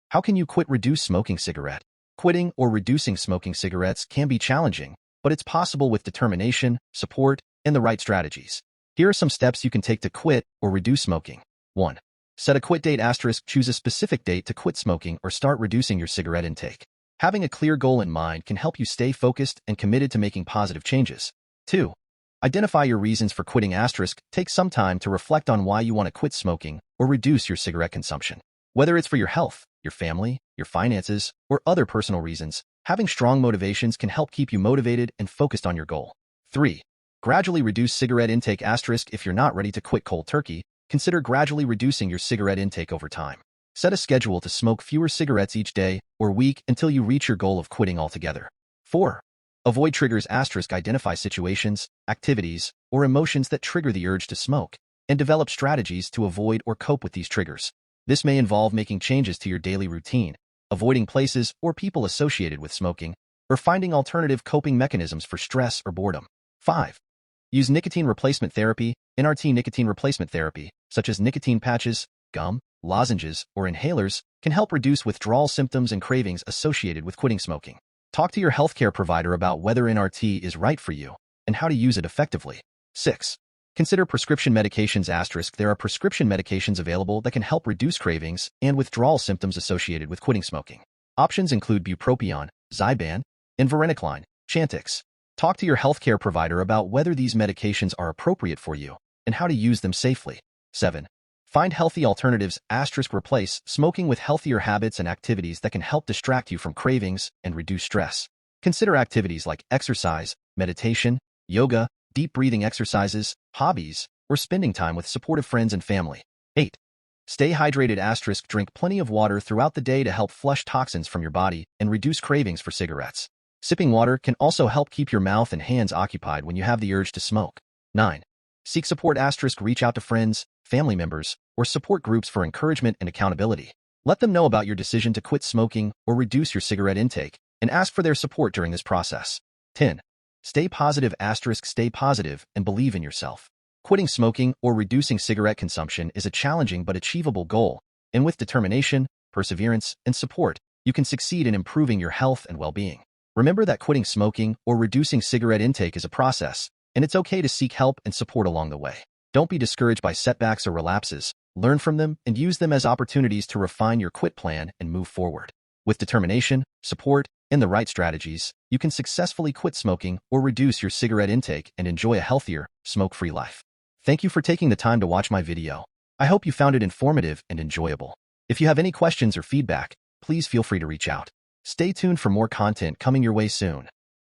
How can you reduce smoking cigarette? Quitting or reducing smoking cigarettes can be challenging, but it's possible with determination, support, and the right strategies. Here are some steps you can take to quit or reduce smoking. 1. Set a quit date *. Choose a specific date to quit smoking or start reducing your cigarette intake. Having a clear goal in mind can help you stay focused and committed to making positive changes. 2. Identify your reasons for quitting *. Take some time to reflect on why you want to quit smoking or reduce your cigarette consumption. Whether it's for your health, your family, your finances, or other personal reasons, having strong motivations can help keep you motivated and focused on your goal. 3. Gradually reduce cigarette intake *. If you're not ready to quit cold turkey, consider gradually reducing your cigarette intake over time. Set a schedule to smoke fewer cigarettes each day or week until you reach your goal of quitting altogether. 4. Avoid triggers *. Identify situations, activities, or emotions that trigger the urge to smoke, and develop strategies to avoid or cope with these triggers. This may involve making changes to your daily routine, avoiding places or people associated with smoking, or finding alternative coping mechanisms for stress or boredom. 5. Use nicotine replacement therapy. NRT nicotine replacement therapy, such as nicotine patches, gum, lozenges, or inhalers, can help reduce withdrawal symptoms and cravings associated with quitting smoking. Talk to your healthcare provider about whether NRT is right for you and how to use it effectively. 6. Consider prescription medications *. There are prescription medications available that can help reduce cravings and withdrawal symptoms associated with quitting smoking. Options include bupropion, Zyban, and varenicline, Chantix. Talk to your healthcare provider about whether these medications are appropriate for you and how to use them safely. 7. Find healthy alternatives *. Replace smoking with healthier habits and activities that can help distract you from cravings and reduce stress. Consider activities like exercise, meditation, yoga, deep breathing exercises, hobbies, or spending time with supportive friends and family. 8. Stay hydrated *. Drink plenty of water throughout the day to help flush toxins from your body and reduce cravings for cigarettes. Sipping water can also help keep your mouth and hands occupied when you have the urge to smoke. 9. Seek support *. Reach out to friends, family members, or support groups for encouragement and accountability. Let them know about your decision to quit smoking or reduce your cigarette intake, and ask for their support during this process. 10. Stay positive *. Stay positive and believe in yourself. Quitting smoking or reducing cigarette consumption is a challenging but achievable goal, and with determination, perseverance, and support, you can succeed in improving your health and well-being. Remember that quitting smoking or reducing cigarette intake is a process, and it's okay to seek help and support along the way. Don't be discouraged by setbacks or relapses. Learn from them and use them as opportunities to refine your quit plan and move forward. With determination, support, and the right strategies, you can successfully quit smoking or reduce your cigarette intake and enjoy a healthier, smoke-free life. Thank you for taking the time to watch my video. I hope you found it informative and enjoyable. If you have any questions or feedback, please feel free to reach out. Stay tuned for more content coming your way soon.